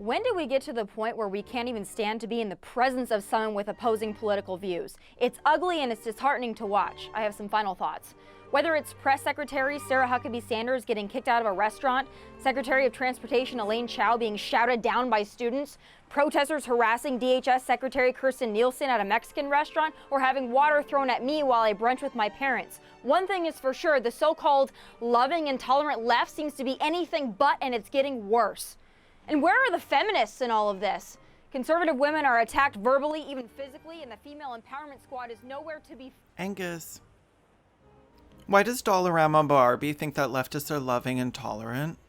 When do we get to the point where we can't even stand to be in the presence of someone with opposing political views? It's ugly and it's disheartening to watch. I have some final thoughts. Whether it's Press Secretary Sarah Huckabee Sanders getting kicked out of a restaurant, Secretary of Transportation Elaine Chao being shouted down by students, protesters harassing DHS Secretary Kirstjen Nielsen at a Mexican restaurant, or having water thrown at me while I brunch with my parents. One thing is for sure, the so-called loving and tolerant left seems to be anything but, and it's getting worse. And where are the feminists in all of this? Conservative women are attacked verbally, even physically, and the female empowerment squad is nowhere to be. Angus, why does Dollarama Barbie think that leftists are loving and tolerant?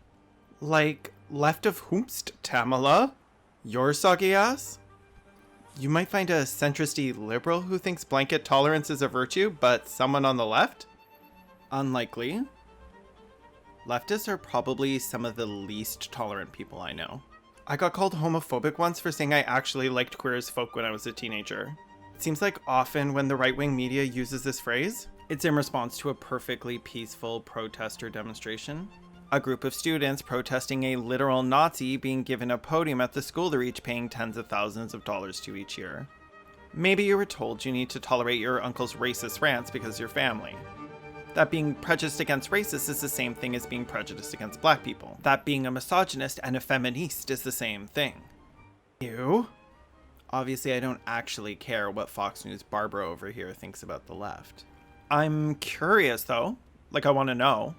Like, left of whomst, Tamala? Your soggy ass? You might find a centristy liberal who thinks blanket tolerance is a virtue, but someone on the left? Unlikely. Leftists are probably some of the least tolerant people I know. I got called homophobic once for saying I actually liked queer as folk when I was a teenager. It seems like often when the right-wing media uses this phrase, it's in response to a perfectly peaceful protest or demonstration. A group of students protesting a literal Nazi being given a podium at the school they're each paying tens of thousands of dollars to each year. Maybe you were told you need to tolerate your uncle's racist rants because you're family. That being prejudiced against racists is the same thing as being prejudiced against black people. That being a misogynist and a feminist is the same thing. You? Obviously, I don't actually care what Fox News Barbara over here thinks about the left. I'm curious, though. Like, I want to know.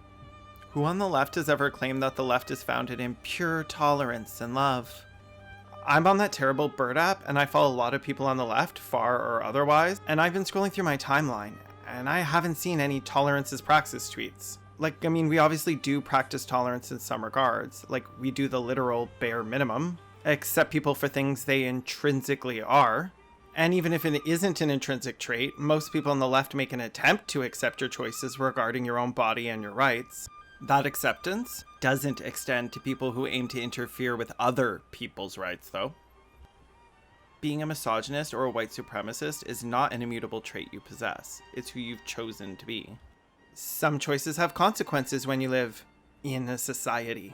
Who on the left has ever claimed that the left is founded in pure tolerance and love? I'm on that terrible Bird app, and I follow a lot of people on the left, far or otherwise, and I've been scrolling through my timeline, and I haven't seen any tolerance is praxis tweets. Like, I mean, we obviously do practice tolerance in some regards. Like, we do the literal bare minimum. Accept people for things they intrinsically are. And even if it isn't an intrinsic trait, most people on the left make an attempt to accept your choices regarding your own body and your rights. That acceptance doesn't extend to people who aim to interfere with other people's rights, though. Being a misogynist or a white supremacist is not an immutable trait you possess. It's who you've chosen to be. Some choices have consequences when you live in a society.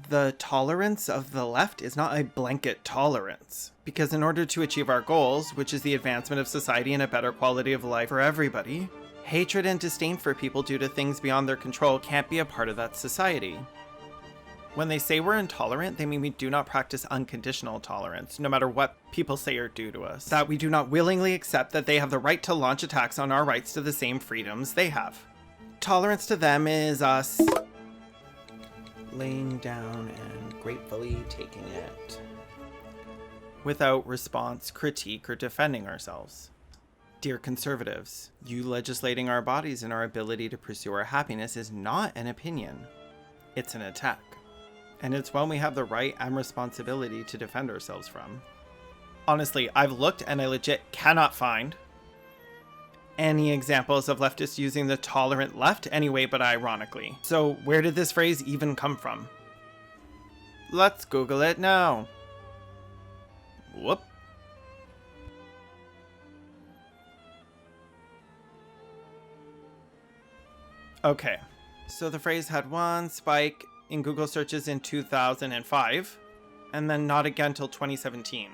The tolerance of the left is not a blanket tolerance, because in order to achieve our goals, which is the advancement of society and a better quality of life for everybody, hatred and disdain for people due to things beyond their control can't be a part of that society. When they say we're intolerant, they mean we do not practice unconditional tolerance, no matter what people say or do to us. That we do not willingly accept that they have the right to launch attacks on our rights to the same freedoms they have. Tolerance to them is us laying down and gratefully taking it, without response, critique, or defending ourselves. Dear conservatives, you legislating our bodies and our ability to pursue our happiness is not an opinion. It's an attack. And it's one we have the right and responsibility to defend ourselves from. Honestly, I've looked and I legit cannot find any examples of leftists using the tolerant left anyway, but ironically. So where did this phrase even come from? Let's Google it now. Whoop. Okay, so the phrase had one spike in Google searches in 2005, and then not again till 2017.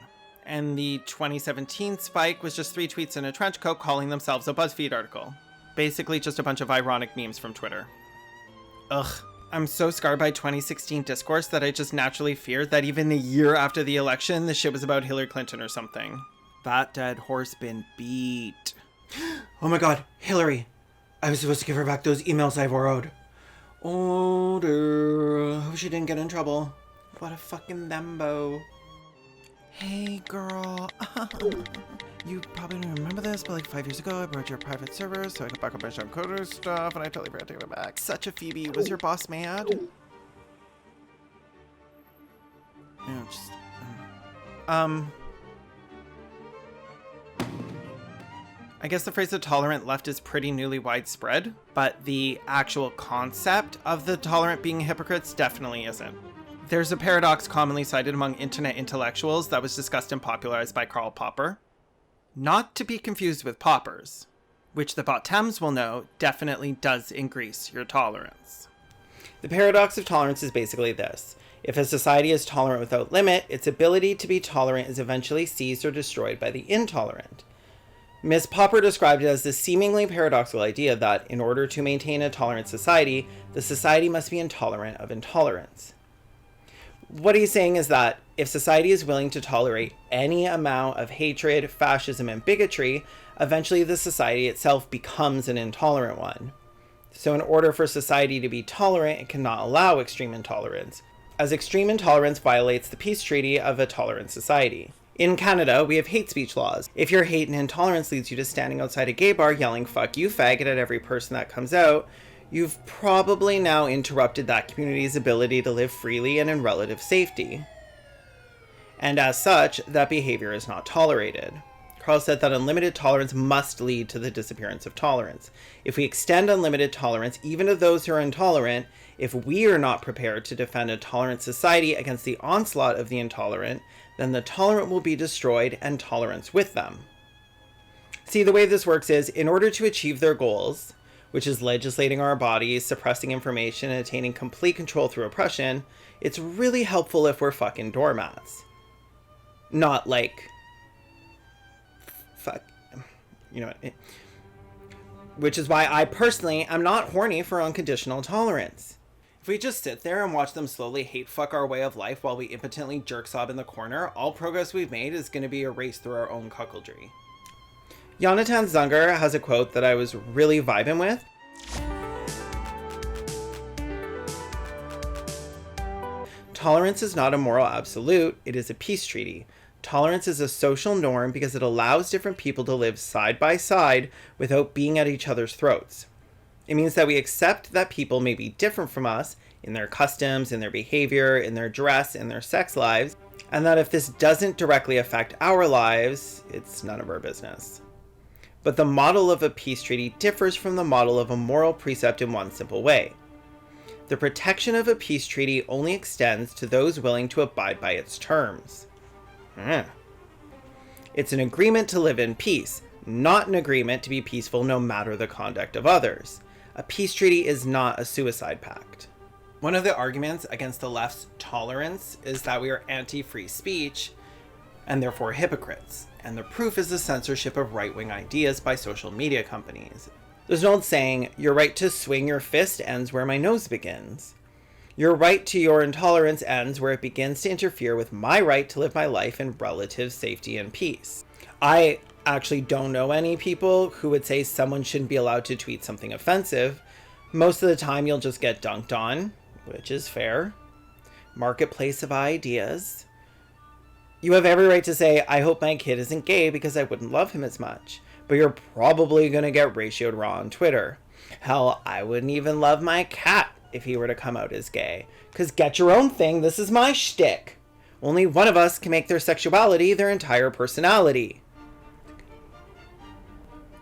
And the 2017 spike was just 3 tweets in a trench coat calling themselves a BuzzFeed article. Basically just a bunch of ironic memes from Twitter. Ugh. I'm so scarred by 2016 discourse that I just naturally feared that even a year after the election, the shit was about Hillary Clinton or something. That dead horse been beat. Oh my god, Hillary. I was supposed to give her back those emails I borrowed. Oh dear. Hope she didn't get in trouble. What a fucking lembo. Hey girl, you probably don't remember this, but like 5 years ago I borrowed your private server so I could back up my Sean Coder stuff and I totally forgot to give it back. Such a Phoebe. Was your boss mad? Yeah, just... I guess the phrase the tolerant left is pretty newly widespread, but the actual concept of the tolerant being hypocrites definitely isn't. There's a paradox commonly cited among internet intellectuals that was discussed and popularized by Karl Popper. Not to be confused with poppers, which the bottoms will know definitely does increase your tolerance. The paradox of tolerance is basically this. If a society is tolerant without limit, its ability to be tolerant is eventually seized or destroyed by the intolerant. Ms. Popper described it as the seemingly paradoxical idea that, in order to maintain a tolerant society, the society must be intolerant of intolerance. What he's saying is that if society is willing to tolerate any amount of hatred, fascism, and bigotry, eventually the society itself becomes an intolerant one. So in order for society to be tolerant, it cannot allow extreme intolerance, as extreme intolerance violates the peace treaty of a tolerant society. In Canada, we have hate speech laws. If your hate and intolerance leads you to standing outside a gay bar yelling "fuck you, faggot" at every person that comes out, you've probably now interrupted that community's ability to live freely and in relative safety. And as such, that behavior is not tolerated. Carl said that unlimited tolerance must lead to the disappearance of tolerance. If we extend unlimited tolerance even to those who are intolerant, if we are not prepared to defend a tolerant society against the onslaught of the intolerant, then the tolerant will be destroyed and tolerance with them. See, the way this works is, in order to achieve their goals, which is legislating our bodies, suppressing information, and attaining complete control through oppression, it's really helpful if we're fucking doormats. Not like... fuck... You know, which is why I personally am not horny for unconditional tolerance. If we just sit there and watch them slowly hate fuck our way of life while we impotently jerk sob in the corner, all progress we've made is going to be erased through our own cuckoldry. Jonathan Zunger has a quote that I was really vibing with. Tolerance is not a moral absolute, it is a peace treaty. Tolerance is a social norm because it allows different people to live side by side without being at each other's throats. It means that we accept that people may be different from us in their customs, in their behavior, in their dress, in their sex lives, and that if this doesn't directly affect our lives, it's none of our business. But the model of a peace treaty differs from the model of a moral precept in one simple way. The protection of a peace treaty only extends to those willing to abide by its terms. It's an agreement to live in peace, not an agreement to be peaceful no matter the conduct of others. A peace treaty is not a suicide pact. One of the arguments against the left's tolerance is that we are anti-free speech and therefore hypocrites, and the proof is the censorship of right-wing ideas by social media companies. There's an old saying, your right to swing your fist ends where my nose begins. Your right to your intolerance ends where it begins to interfere with my right to live my life in relative safety and peace. I actually don't know any people who would say someone shouldn't be allowed to tweet something offensive. Most of the time you'll just get dunked on, which is fair. Marketplace of ideas. You have every right to say, I hope my kid isn't gay because I wouldn't love him as much. But you're probably going to get ratioed raw on Twitter. Hell, I wouldn't even love my cat if he were to come out as gay. Because get your own thing, this is my shtick. Only one of us can make their sexuality their entire personality.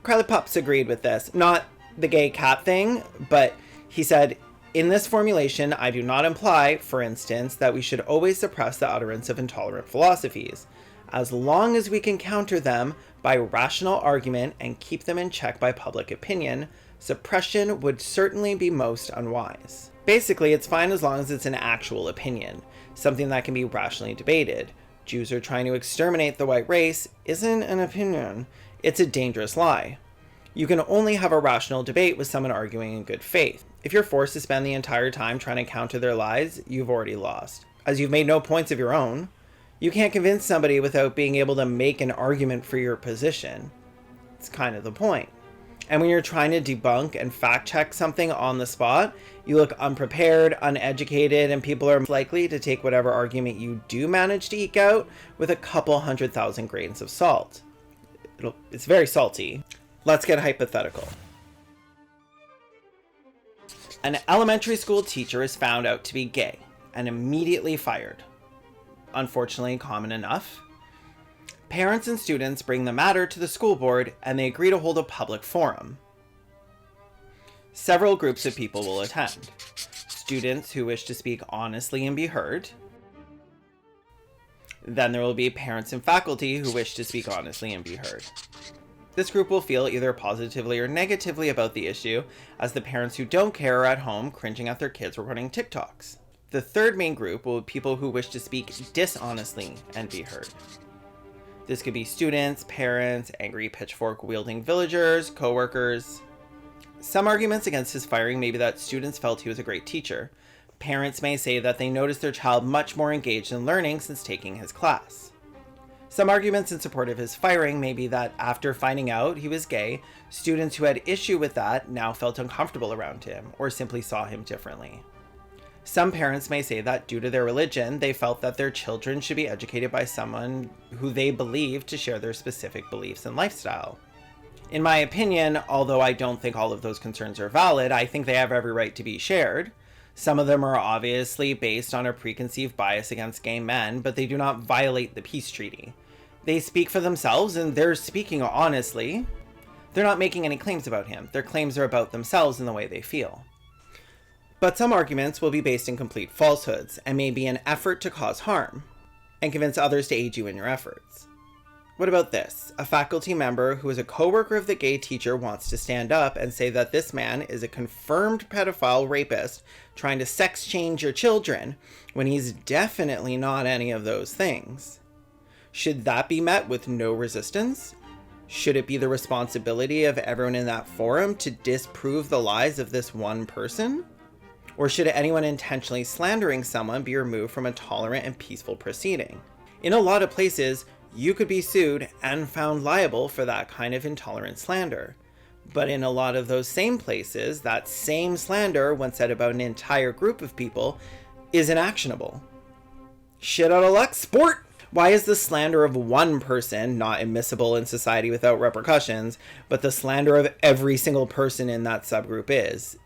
Carly Pups agreed with this. Not the gay cat thing, but he said, in this formulation, I do not imply, for instance, that we should always suppress the utterance of intolerant philosophies. As long as we can counter them by rational argument and keep them in check by public opinion, suppression would certainly be most unwise. Basically, it's fine as long as it's an actual opinion, something that can be rationally debated. Jews are trying to exterminate the white race isn't an opinion, it's a dangerous lie. You can only have a rational debate with someone arguing in good faith. If you're forced to spend the entire time trying to counter their lies, you've already lost. As you've made no points of your own, you can't convince somebody without being able to make an argument for your position. It's kind of the point. And when you're trying to debunk and fact check something on the spot, you look unprepared, uneducated, and people are likely to take whatever argument you do manage to eke out with a couple 100,000 grains of salt. It's very salty. Let's get hypothetical. An elementary school teacher is found out to be gay and immediately fired. Unfortunately, common enough. Parents and students bring the matter to the school board and they agree to hold a public forum. Several groups of people will attend. Students who wish to speak honestly and be heard. Then there will be parents and faculty who wish to speak honestly and be heard. This group will feel either positively or negatively about the issue, as the parents who don't care are at home cringing at their kids recording TikToks. The third main group will be people who wish to speak dishonestly and be heard. This could be students, parents, angry pitchfork-wielding villagers, co-workers. Some arguments against his firing may be that students felt he was a great teacher. Parents may say that they noticed their child much more engaged in learning since taking his class. Some arguments in support of his firing may be that after finding out he was gay, students who had issue with that now felt uncomfortable around him or simply saw him differently. Some parents may say that due to their religion, they felt that their children should be educated by someone who they believed to share their specific beliefs and lifestyle. In my opinion, although I don't think all of those concerns are valid, I think they have every right to be shared. Some of them are obviously based on a preconceived bias against gay men, but they do not violate the peace treaty. They speak for themselves, and they're speaking honestly. They're not making any claims about him. Their claims are about themselves and the way they feel. But some arguments will be based in complete falsehoods, and may be an effort to cause harm, and convince others to aid you in your efforts. What about this? A faculty member who is a co-worker of the gay teacher wants to stand up and say that this man is a confirmed pedophile rapist trying to sex change your children, when he's definitely not any of those things. Should that be met with no resistance? Should it be the responsibility of everyone in that forum to disprove the lies of this one person? Or should anyone intentionally slandering someone be removed from a tolerant and peaceful proceeding? In a lot of places, you could be sued and found liable for that kind of intolerant slander. But in a lot of those same places, that same slander, when said about an entire group of people, isn't actionable. Shit out of luck, sport! Why is the slander of one person not admissible in society without repercussions, but the slander of every single person in that subgroup is?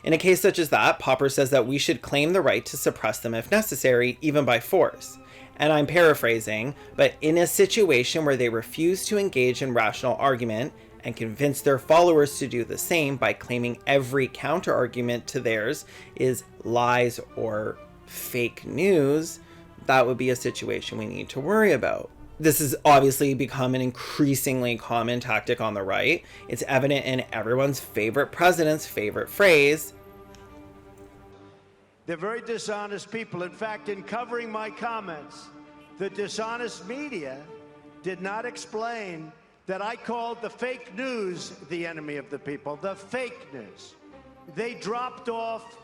In a case such as that, Popper says that we should claim the right to suppress them if necessary, even by force. And I'm paraphrasing, but in a situation where they refuse to engage in rational argument and convince their followers to do the same by claiming every counter-argument to theirs is lies or fake news, that would be a situation we need to worry about. This has obviously become an increasingly common tactic on the right. It's evident in everyone's favorite president's favorite phrase. They're very dishonest people. In fact, in covering my comments, the dishonest media did not explain that I called the fake news the enemy of the people, the fake news. They dropped off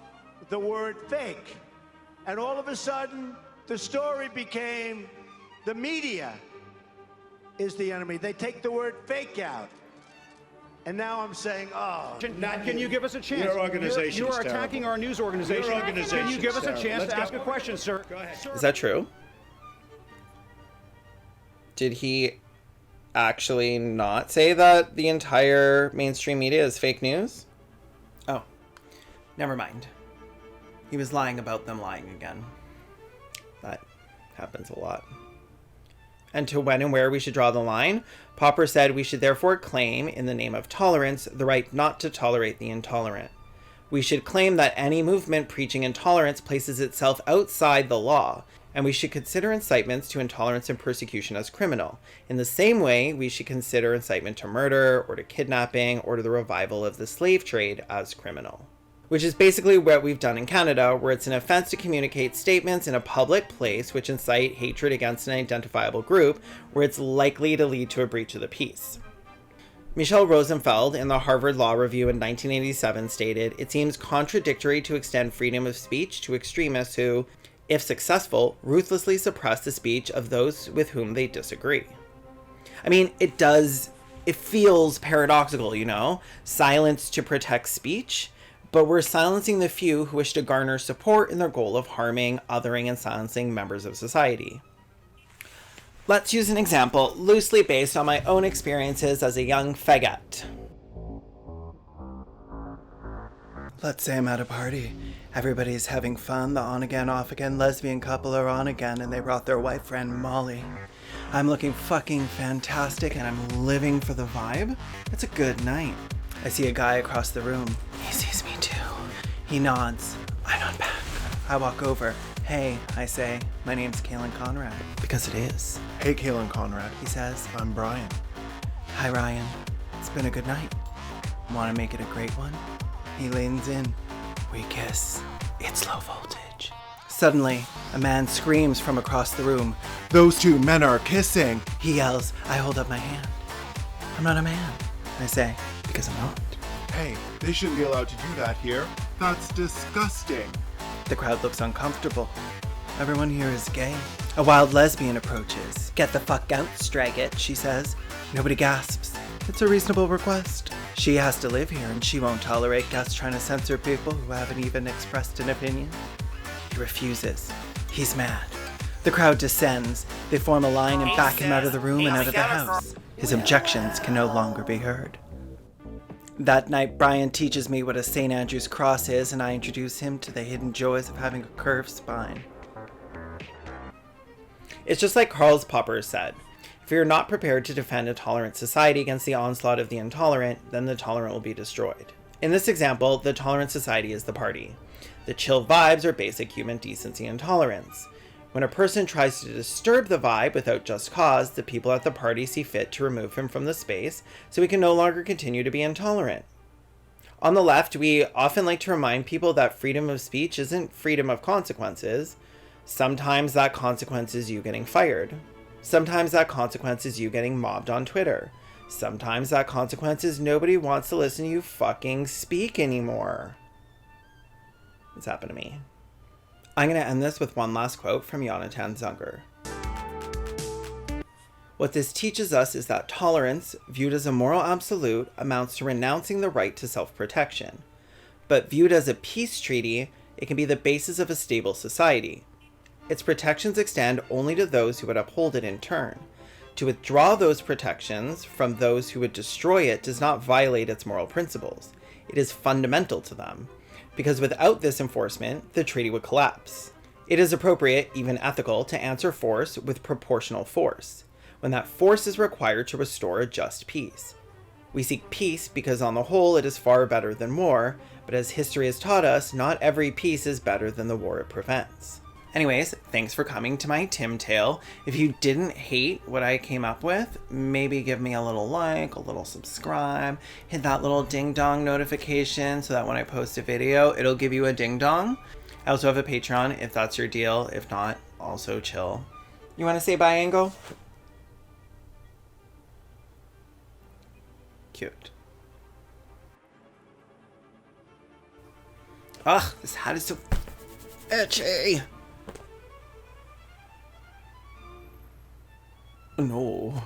the word fake. And all of a sudden, the story became the media is the enemy. They take the word fake out. And now I'm saying, oh. Can you give us a chance? Your organization You are attacking our news organization. Your organization Can you give us a is chance terrible. to ask a question, sir? Go ahead. Is that true? Did he actually not say that the entire mainstream media is fake news? Oh, never mind. He was lying about them lying again. That happens a lot. And to when and where we should draw the line, Popper said we should therefore claim, in the name of tolerance, the right not to tolerate the intolerant. We should claim that any movement preaching intolerance places itself outside the law, and we should consider incitements to intolerance and persecution as criminal. In the same way, we should consider incitement to murder, or to kidnapping, or to the revival of the slave trade as criminal. Which is basically what we've done in Canada, where it's an offense to communicate statements in a public place which incite hatred against an identifiable group, where it's likely to lead to a breach of the peace. Michelle Rosenfeld, in the Harvard Law Review in 1987, stated, "It seems contradictory to extend freedom of speech to extremists who, if successful, ruthlessly suppress the speech of those with whom they disagree." I mean, it feels paradoxical, you know? Silence to protect speech, but we're silencing the few who wish to garner support in their goal of harming, othering, and silencing members of society. Let's use an example loosely based on my own experiences as a young faggot. Let's say I'm at a party. Everybody's having fun. The on-again, off-again lesbian couple are on again, and they brought their white friend Molly. I'm looking fucking fantastic, and I'm living for the vibe. It's a good night. I see a guy across the room. He sees me too. He nods. I nod back. I walk over. "Hey," I say, "my name's Kalen Conrad." Because it is. Hey, Kalen Conrad. He says, I'm Brian. "Hi, Ryan. It's been a good night. Want to make it a great one?" He leans in. We kiss. It's low voltage. Suddenly, a man screams from across the room. Those two men are kissing. He yells. I hold up my hand. I'm not a man, I say, because I'm not. Hey, they shouldn't be allowed to do that here. That's disgusting. The crowd looks uncomfortable. Everyone here is gay. A wild lesbian approaches. Get the fuck out, Straggit, she says. Nobody gasps. It's a reasonable request. She has to live here and she won't tolerate guests trying to censor people who haven't even expressed an opinion. He refuses. He's mad. The crowd descends. They form a line and back him out of the room and out of the house. His objections can no longer be heard. That night, Brian teaches me what a St. Andrew's cross is, and I introduce him to the hidden joys of having a curved spine. It's just like Karl Popper said. If you're not prepared to defend a tolerant society against the onslaught of the intolerant, then the tolerant will be destroyed. In this example, the tolerant society is the party. The chill vibes are basic human decency and tolerance. When a person tries to disturb the vibe without just cause, the people at the party see fit to remove him from the space so he can no longer continue to be intolerant. On the left, we often like to remind people that freedom of speech isn't freedom of consequences. Sometimes that consequence is you getting fired. Sometimes that consequence is you getting mobbed on Twitter. Sometimes that consequence is nobody wants to listen to you fucking speak anymore. It's happened to me. I'm going to end this with one last quote from Jonathan Zunger. What this teaches us is that tolerance, viewed as a moral absolute, amounts to renouncing the right to self-protection. But viewed as a peace treaty, it can be the basis of a stable society. Its protections extend only to those who would uphold it in turn. To withdraw those protections from those who would destroy it does not violate its moral principles. It is fundamental to them. Because without this enforcement, the treaty would collapse. It is appropriate, even ethical, to answer force with proportional force, when that force is required to restore a just peace. We seek peace because on the whole it is far better than war, but as history has taught us, not every peace is better than the war it prevents. Anyways, thanks for coming to my Tim Tale. If you didn't hate what I came up with, maybe give me a little like, a little subscribe, hit that little ding dong notification so that when I post a video, it'll give you a ding dong. I also have a Patreon if that's your deal. If not, also chill. You want to say bye, Ango? Cute. Ugh, this hat is so itchy. No.